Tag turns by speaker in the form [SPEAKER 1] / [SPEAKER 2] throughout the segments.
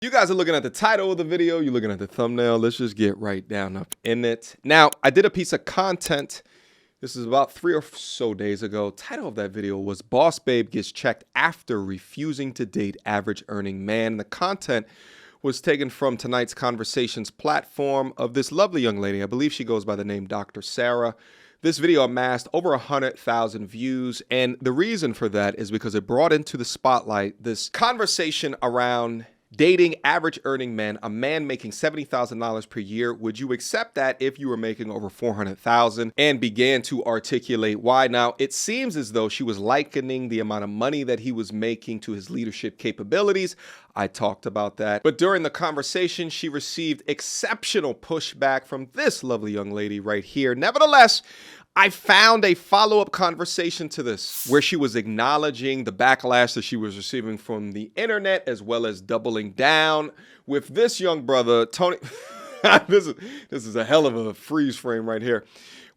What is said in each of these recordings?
[SPEAKER 1] You guys are looking at the title of the video, you're looking at the thumbnail. Let's just get right down up in it. Now, I did a piece of content. This is about 3 or so days ago. Title of that video was Boss Babe Gets Checked After Refusing to Date Average Earning Man. The content was taken from tonight's Conversations platform of this lovely young lady. I believe she goes by the name Dr. Sarah. This video amassed over 100,000 views, and the reason for that is because it brought into the spotlight this conversation around dating average earning men, a man making $70,000 per year. Would you accept that if you were making over $400,000? And began to articulate why. Now, it seems as though she was likening the amount of money that he was making to his leadership capabilities. I talked about that. But during the conversation, she received exceptional pushback from this lovely young lady right here. Nevertheless, I found a follow-up conversation to this where she was acknowledging the backlash that she was receiving from the internet, as well as doubling down with this young brother, Tony. This is a hell of a freeze frame right here.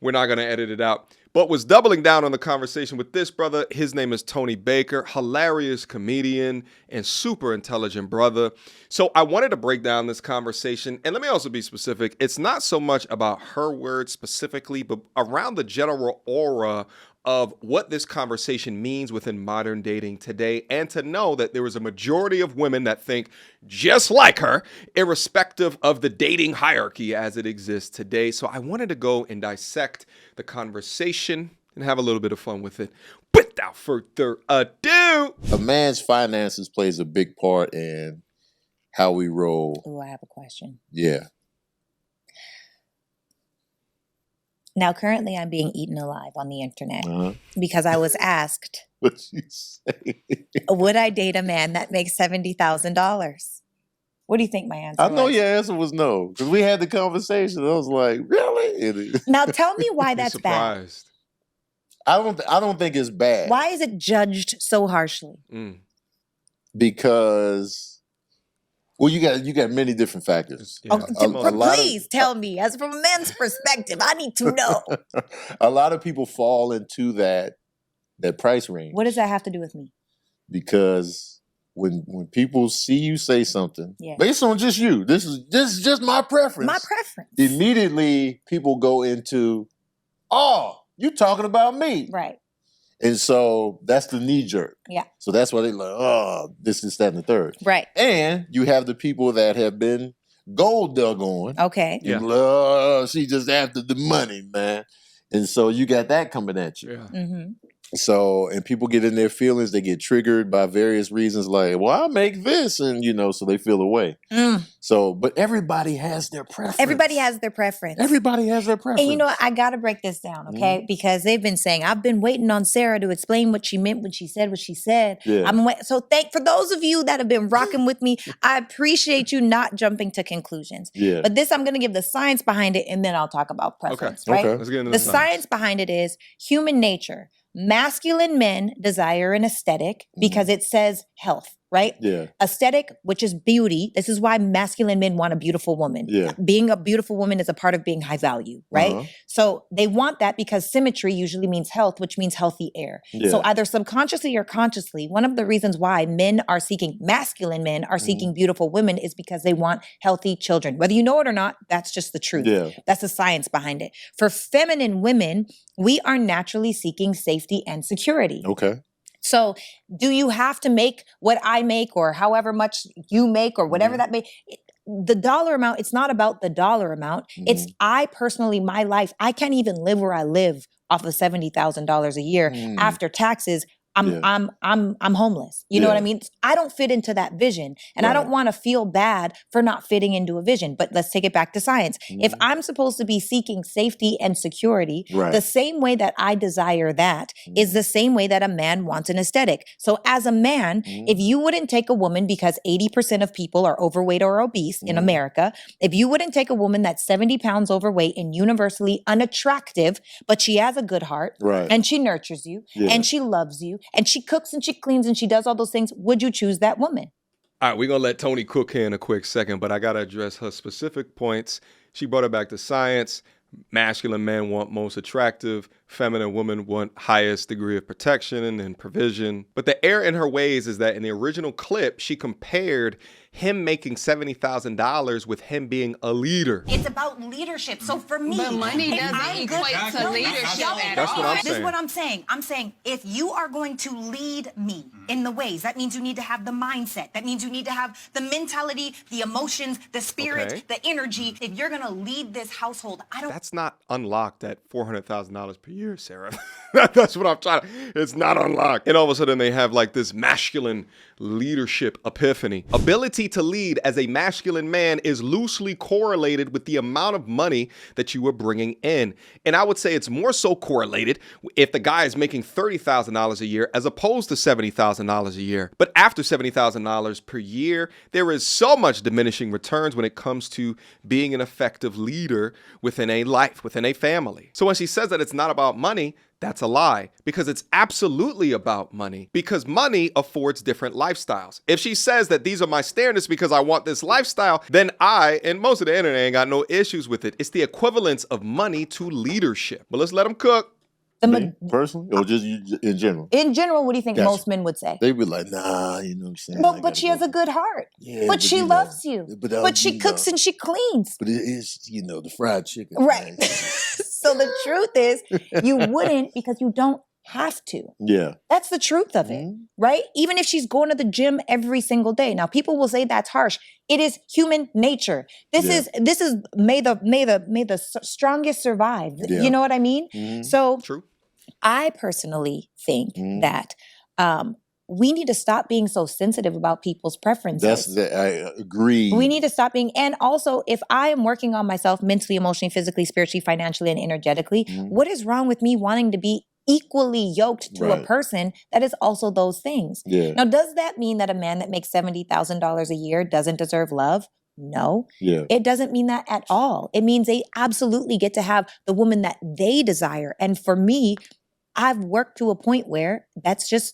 [SPEAKER 1] We're not going to edit it out. But was doubling down on the conversation with this brother. His name is Tony Baker, hilarious comedian and super intelligent brother. So I wanted to break down this conversation. And let me also be specific. It's not so much about her words specifically, but around the general aura of what this conversation means within modern dating today, and to know that there is a majority of women that think just like her, irrespective of the dating hierarchy as it exists today. So I wanted to go and dissect the conversation and have a little bit of fun with it. Without further ado,
[SPEAKER 2] a man's finances plays a big part in how we roll.
[SPEAKER 3] Oh, I have a question.
[SPEAKER 2] Yeah.
[SPEAKER 3] Now, currently, I'm being eaten alive on the internet because I was asked,
[SPEAKER 2] What you say?
[SPEAKER 3] would I date a man that makes $70,000? What do you think my answer
[SPEAKER 2] I know
[SPEAKER 3] was?
[SPEAKER 2] your answer was no, because we had the conversation. I was like, really?
[SPEAKER 3] Now, tell me why
[SPEAKER 1] be
[SPEAKER 3] that's bad.
[SPEAKER 1] surprised.
[SPEAKER 2] I don't think it's bad.
[SPEAKER 3] Why is it judged so harshly?
[SPEAKER 2] Because, well, you got many different factors.
[SPEAKER 1] Yeah.
[SPEAKER 3] Please tell me, as from a man's perspective, I need to know.
[SPEAKER 2] A lot of people fall into that price range.
[SPEAKER 3] What does that have to do with me?
[SPEAKER 2] Because when people see you say something,
[SPEAKER 3] Yeah.
[SPEAKER 2] based on just you, this is just my preference.
[SPEAKER 3] My preference.
[SPEAKER 2] Immediately, people go into, oh, you talking about me.
[SPEAKER 3] Right.
[SPEAKER 2] And so that's the knee jerk.
[SPEAKER 3] Yeah.
[SPEAKER 2] So that's why they like, oh, this, that, and the third.
[SPEAKER 3] Right.
[SPEAKER 2] And you have the people that have been gold dug on.
[SPEAKER 3] Okay.
[SPEAKER 1] Yeah.
[SPEAKER 2] And, she just after the money, man. And so you got that coming at you.
[SPEAKER 1] Yeah.
[SPEAKER 3] Mm-hmm.
[SPEAKER 2] So, and people get in their feelings, they get triggered by various reasons like, well, I make this, and, so they feel away. So, but everybody has their preference.
[SPEAKER 3] Everybody has their preference.
[SPEAKER 2] Everybody has their preference.
[SPEAKER 3] And you know what? I got to break this down, okay? Because they've been saying, I've been waiting on Sarah to explain what she meant when she said what she said.
[SPEAKER 2] Yeah.
[SPEAKER 3] So for those of you that have been rocking with me, I appreciate you not jumping to conclusions.
[SPEAKER 2] Yeah.
[SPEAKER 3] But this, I'm going to give the science behind it, and then I'll talk about preference, right?
[SPEAKER 2] Okay.
[SPEAKER 1] Let's get into
[SPEAKER 3] The science behind it is human nature. Masculine men desire an aesthetic because it says health, right?
[SPEAKER 2] Yeah.
[SPEAKER 3] Aesthetic, which is beauty. This is why masculine men want a beautiful woman.
[SPEAKER 2] Yeah.
[SPEAKER 3] Being a beautiful woman is a part of being high value, right? So they want that because symmetry usually means health, which means healthy air.
[SPEAKER 2] Yeah.
[SPEAKER 3] So either subconsciously or consciously, one of the reasons why masculine men are seeking beautiful women is because they want healthy children. Whether you know it or not, that's just the truth.
[SPEAKER 2] Yeah.
[SPEAKER 3] That's the science behind it. For feminine women, we are naturally seeking safety and security.
[SPEAKER 2] Okay.
[SPEAKER 3] So do you have to make what I make or however much you make or whatever that may, the dollar amount, it's not about the dollar amount. It's I personally, my life, I can't even live where I live off of $70,000 a year after taxes. I'm homeless. You know what I mean? I don't fit into that vision. And I don't want to feel bad for not fitting into a vision. But let's take it back to science. If I'm supposed to be seeking safety and security, the same way that I desire that is the same way that a man wants an aesthetic. So as a man, if you wouldn't take a woman, because 80% of people are overweight or obese in America, if you wouldn't take a woman that's 70 pounds overweight and universally unattractive, but she has a good heart and she nurtures you and she loves you, and she cooks and she cleans and she does all those things, would you choose that woman?
[SPEAKER 1] All right, we're going to let Tony cook here in a quick second, but I got to address her specific points. She brought it back to science. Masculine men want most attractive, feminine women want highest degree of protection and provision. But the error in her ways is that in the original clip, she compared him making $70,000 with him being a leader.
[SPEAKER 3] It's about leadership. So for me,
[SPEAKER 4] But money
[SPEAKER 3] if
[SPEAKER 4] doesn't
[SPEAKER 3] I'm
[SPEAKER 4] equate
[SPEAKER 3] good-
[SPEAKER 4] to
[SPEAKER 3] No,
[SPEAKER 4] leadership
[SPEAKER 3] no,
[SPEAKER 4] at
[SPEAKER 1] That's what
[SPEAKER 4] all.
[SPEAKER 1] I'm
[SPEAKER 3] This is
[SPEAKER 1] saying.
[SPEAKER 3] what I'm saying. I'm saying if you are going to lead me in the ways, that means you need to have the mindset. That means you need to have the mentality, the emotions, the spirit,
[SPEAKER 1] Okay.
[SPEAKER 3] the energy. If you're going to lead this household, I don't.
[SPEAKER 1] That's not unlocked at $400,000 per year, Sarah. That's what I'm trying to. It's not unlocked. And all of a sudden they have like this masculine leadership epiphany. Ability to lead as a masculine man is loosely correlated with the amount of money that you are bringing in. And I would say it's more so correlated if the guy is making $30,000 a year as opposed to $70,000 a year. But after $70,000 per year, there is so much diminishing returns when it comes to being an effective leader within a life, within a family. So when she says that it's not about money, that's a lie, because it's absolutely about money, because money affords different lifestyles. If she says that these are my standards because I want this lifestyle, then I, and most of the internet, ain't got no issues with it. It's the equivalence of money to leadership. But let's let them cook.
[SPEAKER 2] Me, personally, or just you, in general?
[SPEAKER 3] In general, what do you think
[SPEAKER 2] Gotcha.
[SPEAKER 3] most men would say?
[SPEAKER 2] They be like, nah, you know what I'm saying?
[SPEAKER 3] No,
[SPEAKER 2] I
[SPEAKER 3] but
[SPEAKER 2] gotta
[SPEAKER 3] she
[SPEAKER 2] go.
[SPEAKER 3] has a good heart.
[SPEAKER 2] Yeah,
[SPEAKER 3] but she
[SPEAKER 2] you know,
[SPEAKER 3] loves you. But she
[SPEAKER 2] you
[SPEAKER 3] cooks
[SPEAKER 2] know,
[SPEAKER 3] and she cleans.
[SPEAKER 2] But it is, you know, the fried chicken.
[SPEAKER 3] Right.
[SPEAKER 2] man.
[SPEAKER 3] So the truth is, you wouldn't because you don't have to.
[SPEAKER 2] Yeah.
[SPEAKER 3] That's the truth of it, right? Even if she's going to the gym every single day. Now, people will say that's harsh. It is human nature. This is may the strongest survive.
[SPEAKER 2] Yeah.
[SPEAKER 3] You know what I mean? So
[SPEAKER 1] True.
[SPEAKER 3] I personally think that we need to stop being so sensitive about people's preferences.
[SPEAKER 2] I agree.
[SPEAKER 3] We need to stop being, and also if I am working on myself mentally, emotionally, physically, spiritually, financially, and energetically, what is wrong with me wanting to be equally yoked to a person that is also those things?
[SPEAKER 2] Yeah.
[SPEAKER 3] Now, does that mean that a man that makes $70,000 a year doesn't deserve love? No,
[SPEAKER 2] Yeah.
[SPEAKER 3] it doesn't mean that at all. It means they absolutely get to have the woman that they desire. And for me, I've worked to a point where that's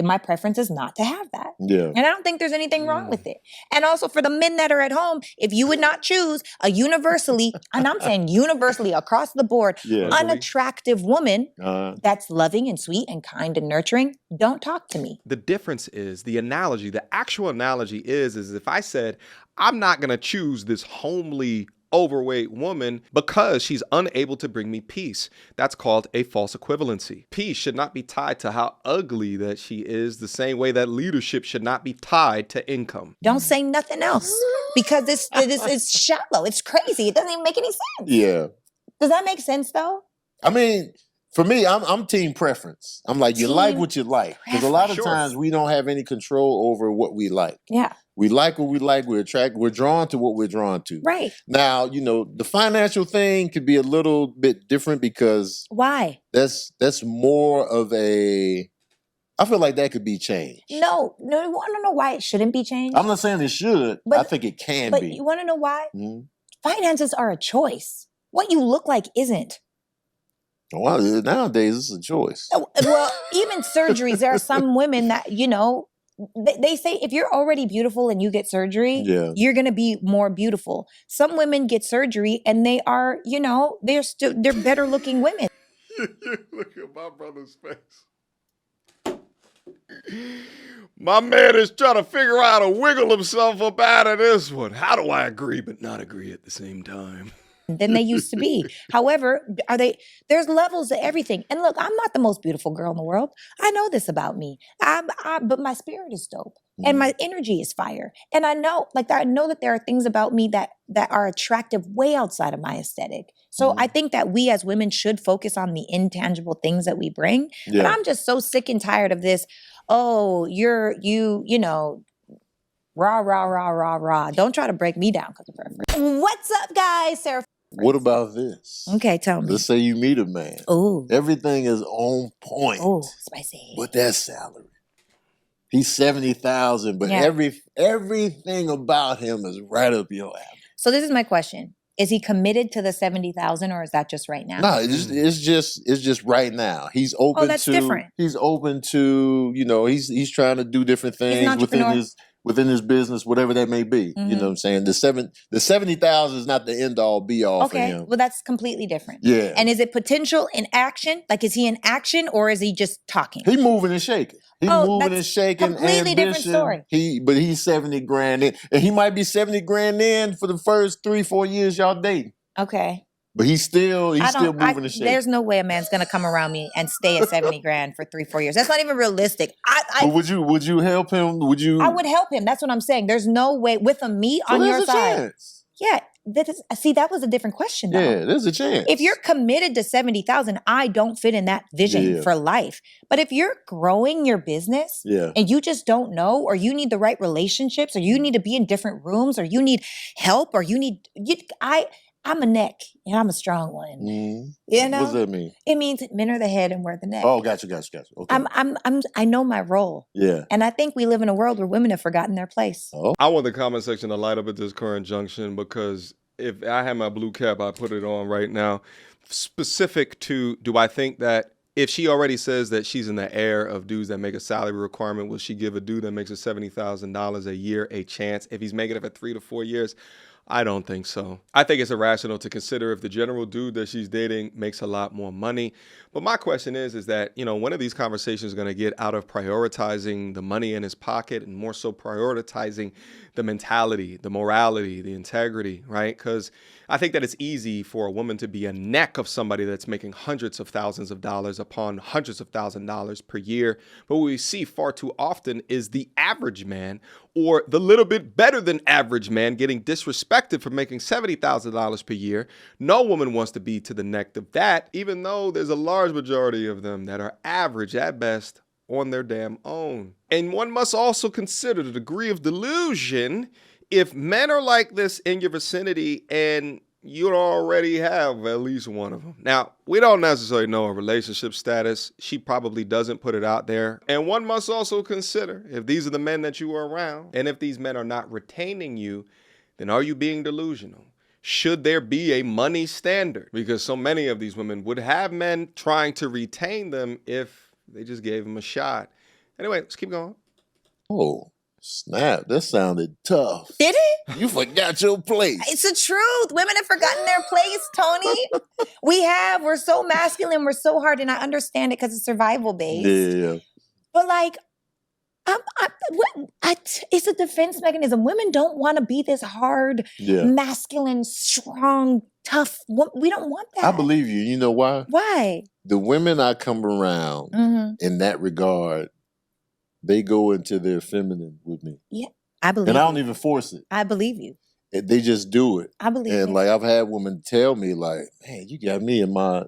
[SPEAKER 3] my preference is not to have that.
[SPEAKER 2] Yeah.
[SPEAKER 3] And I don't think there's anything wrong with it. And also for the men that are at home, if you would not choose a universally, and I'm saying universally across the board, unattractive woman that's loving and sweet and kind and nurturing, don't talk to me.
[SPEAKER 1] The difference is the analogy, the actual analogy is if I said, I'm not going to choose this homely, overweight woman because she's unable to bring me peace. That's called a false equivalency. Peace should not be tied to how ugly that she is, the same way that leadership should not be tied to income.
[SPEAKER 3] Don't say nothing else because this is shallow. It's crazy. It doesn't even make any sense.
[SPEAKER 2] Yeah.
[SPEAKER 3] Does that make sense though?
[SPEAKER 2] I mean, for me, I'm team preference. I'm like, you like what you like. Because a lot of times we don't have any control over what we like.
[SPEAKER 3] Yeah.
[SPEAKER 2] We like what we like. We're drawn to what we're drawn to.
[SPEAKER 3] Right.
[SPEAKER 2] Now, you know, the financial thing could be a little bit different because
[SPEAKER 3] why?
[SPEAKER 2] That's more of a. I feel like that could be changed.
[SPEAKER 3] No, you want to know why it shouldn't be changed?
[SPEAKER 2] I'm not saying it should.
[SPEAKER 3] But
[SPEAKER 2] I think it can
[SPEAKER 3] but
[SPEAKER 2] be.
[SPEAKER 3] You want to know why? Finances are a choice. What you look like isn't.
[SPEAKER 2] Well, nowadays it's a choice.
[SPEAKER 3] Well, even surgeries, there are some women that, you know, they say if you're already beautiful and you get surgery, you're going to be more beautiful. Some women get surgery and they are, you know, they're better looking women.
[SPEAKER 1] Look at my brother's face. My man is trying to figure out how to wiggle himself up out of this one. How do I agree but not agree at the same time?
[SPEAKER 3] Than they used to be. However, there's levels to everything. And look, I'm not the most beautiful girl in the world. I know this about me. But my spirit is dope. And my energy is fire. And I know that there are things about me that are attractive way outside of my aesthetic. So I think that we as women should focus on the intangible things that we bring. But I'm just so sick and tired of this. Oh, you know, rah, rah, rah, rah, rah. Don't try to break me down because of preference. What's up, guys? Sarah.
[SPEAKER 2] What about this?
[SPEAKER 3] Okay, tell me.
[SPEAKER 2] Let's say you meet a man.
[SPEAKER 3] Ooh.
[SPEAKER 2] Everything is on point.
[SPEAKER 3] Oh, spicy.
[SPEAKER 2] But that salary. He's 70,000, but everything about him is right up your alley.
[SPEAKER 3] So this is my question. Is he committed to the 70,000 or is that just right now?
[SPEAKER 2] No, it's just right now. He's open
[SPEAKER 3] that's different.
[SPEAKER 2] He's open to, you know, he's trying to do different things within his business, whatever that may be. You know what I'm saying? The 70,000 is not the end all be all for him.
[SPEAKER 3] Well, that's completely different.
[SPEAKER 2] Yeah.
[SPEAKER 3] And is it potential in action? Like, is he in action or is he just talking?
[SPEAKER 2] He moving and shaking. He moving and shaking.
[SPEAKER 3] Completely
[SPEAKER 2] ambition.
[SPEAKER 3] different story.
[SPEAKER 2] But he's 70 grand in. And he might be 70 grand in for the first 3-4 years y'all dating.
[SPEAKER 3] Okay.
[SPEAKER 2] But he's still moving and shaking.
[SPEAKER 3] There's no way a man's gonna come around me and stay at 70 grand for 3-4 years. That's not even realistic.
[SPEAKER 2] But would you help him? I
[SPEAKER 3] would help him. That's what I'm saying. There's no way with me on your side.
[SPEAKER 2] Chance.
[SPEAKER 3] Yeah. That was a different question though.
[SPEAKER 2] Yeah, there's a chance.
[SPEAKER 3] If you're committed to 70,000, I don't fit in that vision for life. But if you're growing your business and you just don't know, or you need the right relationships, or you need to be in different rooms, or you need help, or I'm a neck and I'm a strong one. You know?
[SPEAKER 2] What does that mean?
[SPEAKER 3] It means men are the head and we're the neck.
[SPEAKER 2] Oh, gotcha. Okay.
[SPEAKER 3] I know my role.
[SPEAKER 2] Yeah.
[SPEAKER 3] And I think we live in a world where women have forgotten their place.
[SPEAKER 2] Oh.
[SPEAKER 1] I want the comment section to light up at this current junction, because if I had my blue cap, I put it on right now. Specific to, do I think that if she already says that she's in the air of dudes that make a salary requirement, will she give a dude that makes a $70,000 a year a chance if he's making it for 3 to 4 years? I don't think so. I think it's irrational to consider if the general dude that she's dating makes a lot more money. But my question is that, when are these conversations going to get out of prioritizing the money in his pocket and more so prioritizing the mentality, the morality, the integrity, right? Because I think that it's easy for a woman to be a neck of somebody that's making hundreds of thousands of dollars upon hundreds of $1,000s per year. But what we see far too often is the average man, or the little bit better than average man, getting disrespected for making $70,000 per year. No woman wants to be to the neck of that, even though there's a large majority of them that are average at best on their damn own. And one must also consider the degree of delusion if men are like this in your vicinity and you already have at least one of them. Now, we don't necessarily know her relationship status. She probably doesn't put it out there. And one must also consider, if these are the men that you are around, and if these men are not retaining you, then are you being delusional? Should there be a money standard? Because so many of these women would have men trying to retain them if they just gave them a shot. Anyway, let's keep going.
[SPEAKER 2] Oh, snap. That sounded tough.
[SPEAKER 3] Did it?
[SPEAKER 2] You forgot your place.
[SPEAKER 3] It's the truth. Women have forgotten their place, Tony. We're so masculine. We're so hard. And I understand it because it's survival based.
[SPEAKER 2] Yeah.
[SPEAKER 3] But like, it's a defense mechanism. Women don't want to be this hard, masculine, strong, tough. We don't want that.
[SPEAKER 2] I believe you. You know why?
[SPEAKER 3] Why?
[SPEAKER 2] The women I come around in that regard, they go into their feminine with me.
[SPEAKER 3] Yeah, I believe.
[SPEAKER 2] And I don't even force it.
[SPEAKER 3] I believe you.
[SPEAKER 2] They just do it.
[SPEAKER 3] I believe.
[SPEAKER 2] And like I've had women tell me, like, "Man, you got me in my."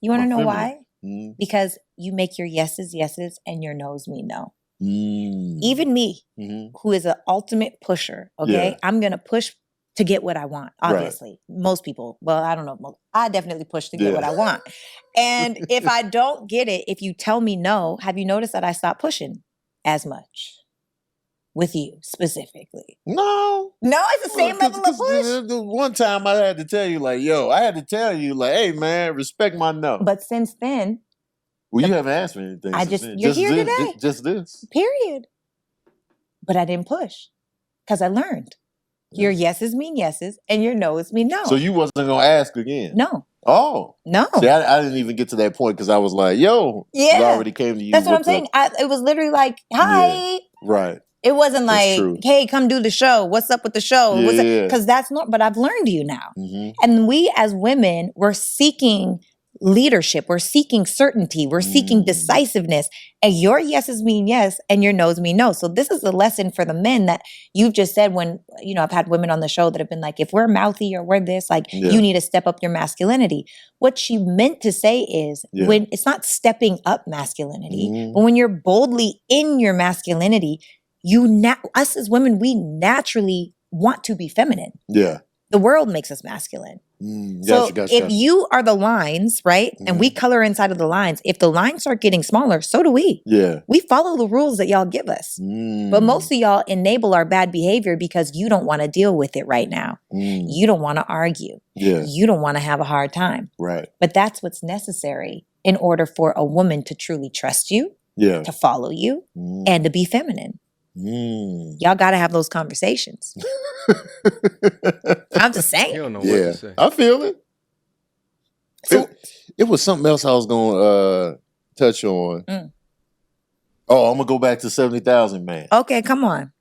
[SPEAKER 3] You want to know why?
[SPEAKER 2] Mm-hmm.
[SPEAKER 3] Because you make your yeses yeses and your no's mean no. Even me, who is an ultimate pusher, okay? I'm going to push to get what I want, obviously. Right. Most people, well, I don't know. I definitely push to get what I want. And if I don't get it, if you tell me no, have you noticed that I stop pushing as much? With you, specifically.
[SPEAKER 2] No.
[SPEAKER 3] No, it's the same level of push?
[SPEAKER 2] One time I had to tell you, like, hey, man, respect my no.
[SPEAKER 3] But since then...
[SPEAKER 2] Well, you haven't asked me anything.
[SPEAKER 3] You're here today.
[SPEAKER 2] Just this.
[SPEAKER 3] Period. But I didn't push because I learned. Your yeses mean yeses and your no's mean no.
[SPEAKER 2] So you wasn't going to ask again?
[SPEAKER 3] No.
[SPEAKER 2] Oh.
[SPEAKER 3] No.
[SPEAKER 2] See, I didn't even get to that point because I was like, it already came to you.
[SPEAKER 3] That's what I'm saying. It was literally like, hi.
[SPEAKER 2] Yeah. Right.
[SPEAKER 3] It wasn't like, hey, come do the show. What's up with the show? Because that's not, but I've learned you now. And we as women, we're seeking leadership. We're seeking certainty. We're seeking decisiveness. And your yeses mean yes and your no's mean no. So this is a lesson for the men that you've just said when, I've had women on the show that have been like, if we're mouthy or we're this, like you need to step up your masculinity. What she meant to say is when it's not stepping up masculinity, but when you're boldly in your masculinity, us as women, we naturally want to be feminine.
[SPEAKER 2] Yeah.
[SPEAKER 3] The world makes us masculine.
[SPEAKER 2] Gotcha.
[SPEAKER 3] If you are the lines, right, and we color inside of the lines, if the lines start getting smaller, so do we.
[SPEAKER 2] Yeah.
[SPEAKER 3] We follow the rules that y'all give us. But most of y'all enable our bad behavior because you don't want to deal with it right now. You don't want to argue.
[SPEAKER 2] Yeah.
[SPEAKER 3] You don't want to have a hard time.
[SPEAKER 2] Right.
[SPEAKER 3] But that's what's necessary in order for a woman to truly trust you, to follow you, and to be feminine. Y'all got to have those conversations. I'm just
[SPEAKER 1] You
[SPEAKER 3] saying.
[SPEAKER 1] don't know what to say.
[SPEAKER 2] I feel it.
[SPEAKER 3] So,
[SPEAKER 2] It was something else I was gonna touch on. Oh, I'm gonna go back to 70,000 man.
[SPEAKER 3] okay, come on.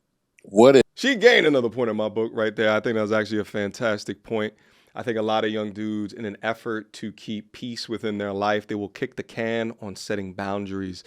[SPEAKER 2] What if
[SPEAKER 1] She gained another point in my book right there. I think that was actually a fantastic point. I think a lot of young dudes, in an effort to keep peace within their life, they will kick the can on setting boundaries.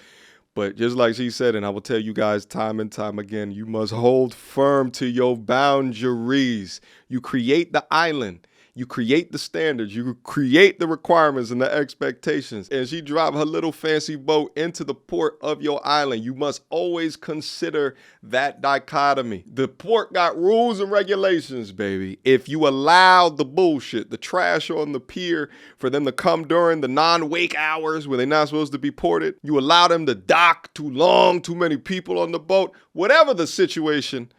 [SPEAKER 1] But just like she said, and I will tell you guys time and time again, you must hold firm to your boundaries. You create the island. You create the standards. You create the requirements and the expectations. And she dropped her little fancy boat into the port of your island. You must always consider that dichotomy. The port got rules and regulations, baby. If you allow the bullshit, the trash on the pier, for them to come during the non-wake hours where they're not supposed to be ported, you allow them to dock too long, too many people on the boat, whatever the situation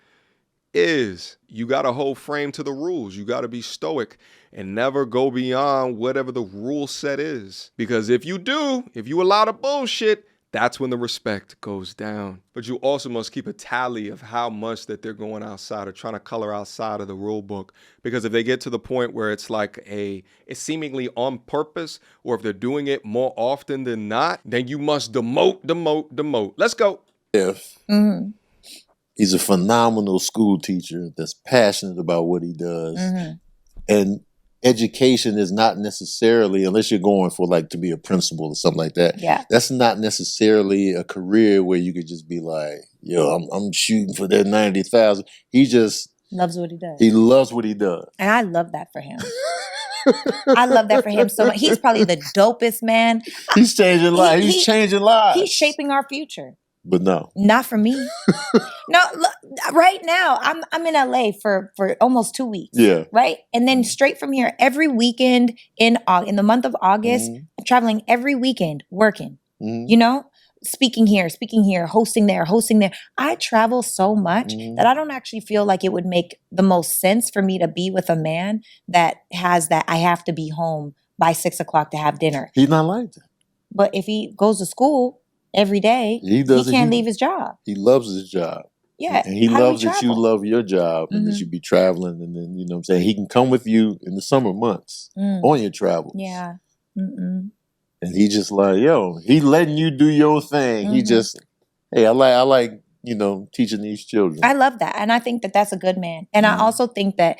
[SPEAKER 1] is, you got to hold frame to the rules. You got to be stoic and never go beyond whatever the rule set is. Because if you do, if you allow the bullshit, that's when the respect goes down. But you also must keep a tally of how much that they're going outside or trying to color outside of the rule book. Because if they get to the point where it's like it's seemingly on purpose, or if they're doing it more often than not, then you must demote. Let's go.
[SPEAKER 2] if he's a phenomenal school teacher that's passionate about what he does, and education is not necessarily, unless you're going for like to be a principal or something like that.
[SPEAKER 3] Yeah.
[SPEAKER 2] That's not necessarily a career where you could just be like, yo, I'm shooting for that 90,000. He just
[SPEAKER 3] Loves what he does.
[SPEAKER 2] he loves what he does.
[SPEAKER 3] And I love that for him. I love that for him so much. He's probably the dopest man.
[SPEAKER 2] He's changing lives. He's changing lives.
[SPEAKER 3] He's shaping our future.
[SPEAKER 2] But no.
[SPEAKER 3] Not for me. No, look, right now I'm in LA for almost 2 weeks.
[SPEAKER 2] Yeah.
[SPEAKER 3] Right? And then straight from here, every weekend in the month of August, I'm traveling every weekend, working. You know? Speaking here, hosting there. I travel so much that I don't actually feel like it would make the most sense for me to be with a man that has that I have to be home by 6 o'clock to have dinner.
[SPEAKER 2] He's not like that.
[SPEAKER 3] But if he goes to school every day, he can't leave his job.
[SPEAKER 2] He loves his job.
[SPEAKER 3] Yeah.
[SPEAKER 2] And he loves that you love your job and that you be traveling. And then, you know what I'm saying? He can come with you in the summer months on your travels.
[SPEAKER 3] Yeah.
[SPEAKER 2] And he just like, yo, he letting you do your thing. He just, hey, I like, you know, teaching these children.
[SPEAKER 3] I love that. And I think that that's a good man. And I also think that,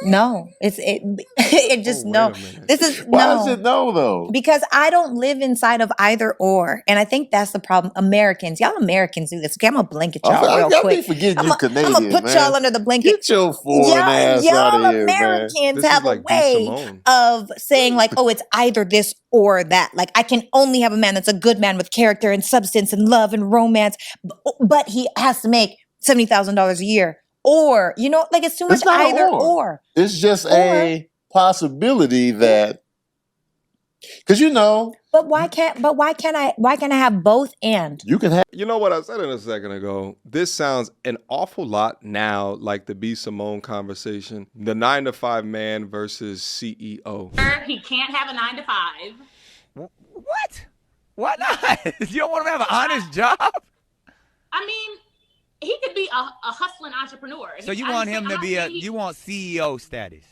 [SPEAKER 3] no, it just no. This is
[SPEAKER 2] Why is it no though?
[SPEAKER 3] Because I don't live inside of either or, and I think that's the problem. Y'all Americans do this. Okay, I'm gonna blanket y'all real quick.
[SPEAKER 2] I be forgetting you Canadian,
[SPEAKER 3] I'm gonna put y'all under the blanket.
[SPEAKER 2] Get your foreign ass out of here,
[SPEAKER 3] Americans
[SPEAKER 1] man.
[SPEAKER 3] have a way of saying like, oh, it's either this or that. Like I can only have a man that's a good man with character and substance and love and romance, but he has to make $70,000 a year. Or, you know, like it's too much either or.
[SPEAKER 2] It's just a possibility that, because you know.
[SPEAKER 3] But why can't I have both and?
[SPEAKER 2] You can have.
[SPEAKER 1] You know what I said in a second ago? This sounds an awful lot now like the B. Simone conversation. The 9-to-5 man versus CEO.
[SPEAKER 4] He can't have a 9-to-5.
[SPEAKER 5] What? Why not? You don't want him to have an honest job?
[SPEAKER 4] I mean, he could be a hustling entrepreneur.
[SPEAKER 5] So you want him to be you want CEO status?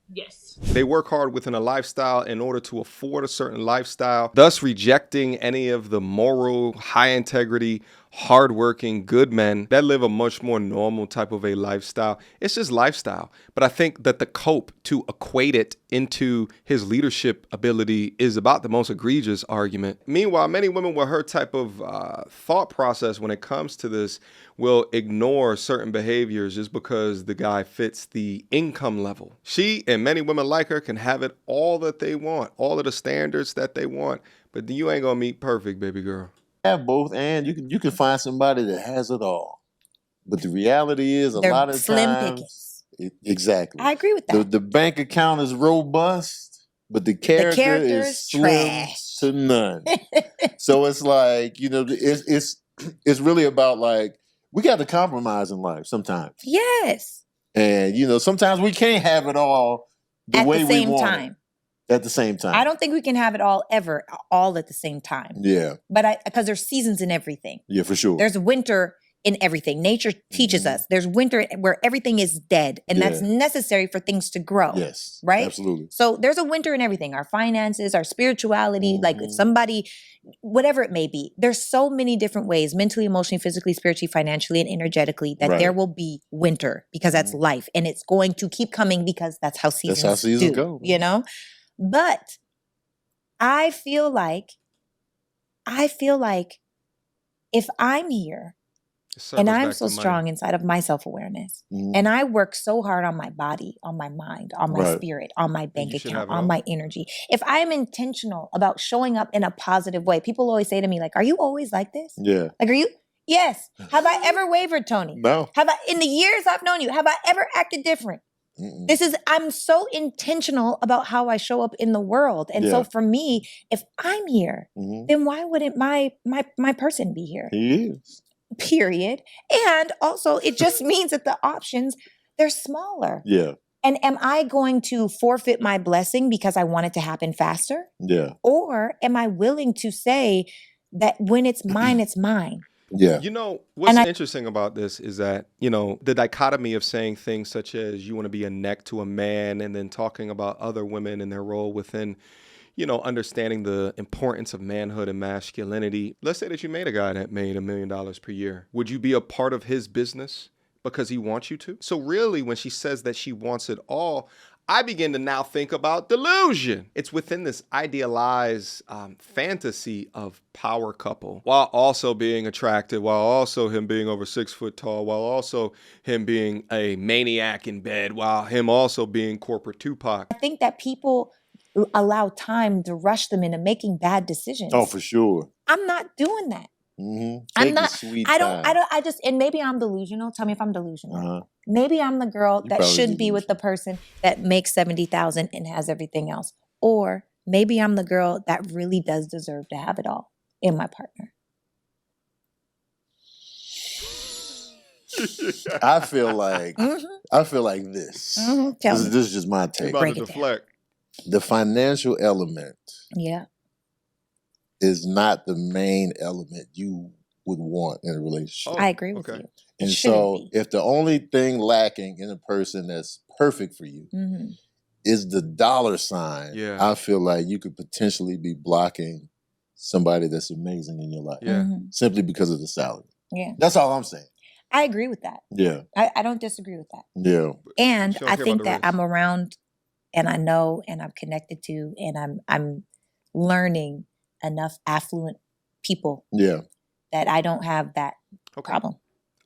[SPEAKER 4] Yes.
[SPEAKER 1] They work hard within a lifestyle in order to afford a certain lifestyle, thus rejecting any of the moral, high integrity, hardworking, good men that live a much more normal type of a lifestyle. It's just lifestyle. But I think that the cope to equate it into his leadership ability is about the most egregious argument. Meanwhile, many women with her type of thought process when it comes to this will ignore certain behaviors just because the guy fits the income level. She and many women like her can have it all that they want, all of the standards that they want, but you ain't gonna meet perfect, baby girl.
[SPEAKER 2] Have both, and you can find somebody that has it all. But the reality is,
[SPEAKER 3] They're
[SPEAKER 2] a lot of
[SPEAKER 3] slim
[SPEAKER 2] times, exactly.
[SPEAKER 3] I agree with that.
[SPEAKER 2] The bank account is robust, but the character is slim
[SPEAKER 3] trash
[SPEAKER 2] to none. So it's like, you know, it's really about like, we got to compromise in life sometimes.
[SPEAKER 3] Yes.
[SPEAKER 2] And you know, sometimes we can't have it all the way we want it. At the same time.
[SPEAKER 3] I don't think we can have it all all at the same time.
[SPEAKER 2] Yeah.
[SPEAKER 3] But because there's seasons in everything.
[SPEAKER 2] Yeah, for sure.
[SPEAKER 3] There's winter in everything. Nature teaches us there's winter where everything is dead, and that's necessary for things to grow.
[SPEAKER 2] Yes.
[SPEAKER 3] Right?
[SPEAKER 2] Absolutely.
[SPEAKER 3] So there's a winter in everything, our finances, our spirituality, like if somebody, whatever it may be. There's so many different ways, mentally, emotionally, physically, spiritually, financially, and energetically, that there will be winter because that's life. And it's going to keep coming because that's how seasons
[SPEAKER 2] go.
[SPEAKER 3] You know? But I feel like if I'm here and I'm so strong inside of my self-awareness and I work so hard on my body, on my mind, on my spirit, on my bank account, on my energy. If I'm intentional about showing up in a positive way, people always say to me, like, are you always like this?
[SPEAKER 2] Yeah.
[SPEAKER 3] Like, are you? Yes. Have I ever wavered, Tony?
[SPEAKER 2] No.
[SPEAKER 3] Have I, in the years I've known you, have I ever acted different? I'm so intentional about how I show up in the world. And so for me, if I'm here, then why wouldn't my person be here?
[SPEAKER 2] He is.
[SPEAKER 3] Period. And also it just means that the options, they're smaller.
[SPEAKER 2] Yeah.
[SPEAKER 3] And am I going to forfeit my blessing because I want it to happen faster?
[SPEAKER 2] Yeah.
[SPEAKER 3] Or am I willing to say that when it's mine, it's mine?
[SPEAKER 2] Yeah.
[SPEAKER 1] You know, what's interesting about this is that, you know, the dichotomy of saying things such as you want to be a neck to a man and then talking about other women and their role within, you know, understanding the importance of manhood and masculinity. Let's say that you made a guy that made $1 million per year. Would you be a part of his business because he wants you to? So really, when she says that she wants it all, I begin to now think about delusion. It's within this idealized fantasy of power couple, while also being attractive, while also him being over 6 foot tall, while also him being a maniac in bed, while him also being corporate Tupac.
[SPEAKER 3] I think that people allow time to rush them into making bad decisions.
[SPEAKER 2] Oh, for sure.
[SPEAKER 3] I'm not doing that.
[SPEAKER 2] I'm not.
[SPEAKER 3] And maybe I'm delusional. Tell me if I'm delusional. Maybe I'm the girl that should be with the person that makes $70,000 and has everything else. Or maybe I'm the girl that really does deserve to have it all in my partner.
[SPEAKER 2] I feel like this. This is just my take.
[SPEAKER 1] Break it down.
[SPEAKER 2] The financial element.
[SPEAKER 3] Yeah.
[SPEAKER 2] Is not the main element you would want in a relationship.
[SPEAKER 3] I agree with you.
[SPEAKER 2] And so if the only thing lacking in a person that's perfect for you is the dollar sign, I feel like you could potentially be blocking somebody that's amazing in your life simply because of the salary. Yeah. That's all I'm saying.
[SPEAKER 3] I agree with that.
[SPEAKER 2] Yeah.
[SPEAKER 3] I don't disagree with that.
[SPEAKER 2] Yeah.
[SPEAKER 3] And I think that I'm around and I know and I'm connected to and I'm learning enough affluent people that I don't have that problem.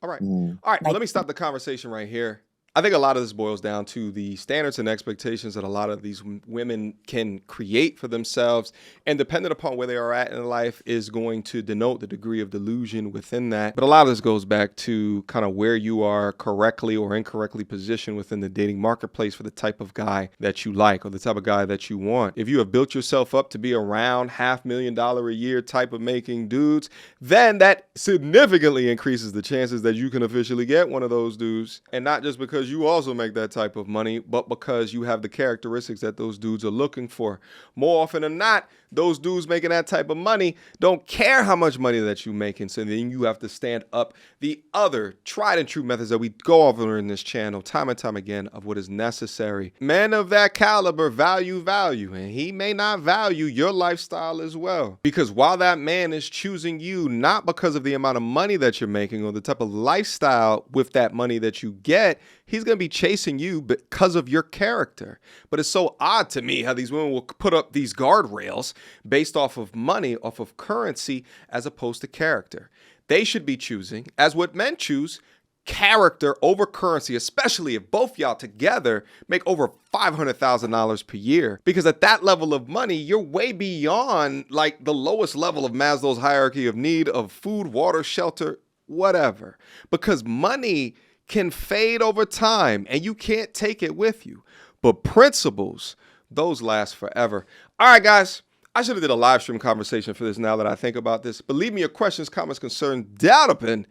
[SPEAKER 1] All right. All right. Well, let me stop the conversation right here. I think a lot of this boils down to the standards and expectations that a lot of these women can create for themselves. And dependent upon where they are at in life is going to denote the degree of delusion within that. But a lot of this goes back to kind of where you are correctly or incorrectly positioned within the dating marketplace for the type of guy that you like or the type of guy that you want. If you have built yourself up to be around $500,000 a year type of making dudes, then that significantly increases the chances that you can officially get one of those dudes. And not just because you also make that type of money, but because you have the characteristics that those dudes are looking for. More often than not, those dudes making that type of money don't care how much money that you're making. So then you have to stand up the other tried and true methods that we go over in this channel time and time again of what is necessary. Men of that caliber value, and he may not value your lifestyle as well. Because while that man is choosing you, not because of the amount of money that you're making or the type of lifestyle with that money that you get, he's going to be chasing you because of your character. But it's so odd to me how these women will put up these guardrails based off of money, off of currency, as opposed to character. They should be choosing, as what men choose, character over currency, especially if both y'all together make over $500,000 per year. Because at that level of money, you're way beyond like the lowest level of Maslow's hierarchy of need of food, water, shelter, whatever. Because money can fade over time and you can't take it with you. But principles, those last forever. All right, guys. I should have did a live stream conversation for this now that I think about this. But leave me your questions, comments, concerns down up in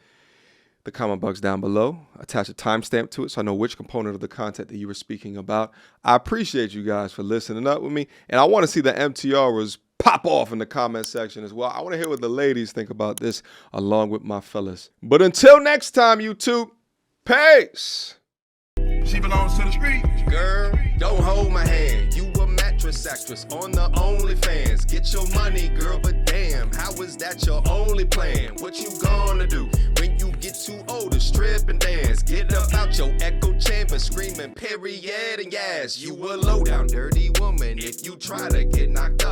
[SPEAKER 1] the comment box down below. Attach a timestamp to it so I know which component of the content that you were speaking about. I appreciate you guys for listening up with me. And I want to see the MTR was pop off in the comment section as well. I want to hear what the ladies think about this along with my fellas. But until next time, YouTube, peace.
[SPEAKER 6] She belongs to the street.
[SPEAKER 1] Girl, don't hold my hand. You a mattress actress on the OnlyFans. Get your money, girl, but damn, how is that your only plan? What you gonna do when you get too old to strip and dance? Get up out your echo chamber screaming period and yes. You a low down dirty woman if you try to get knocked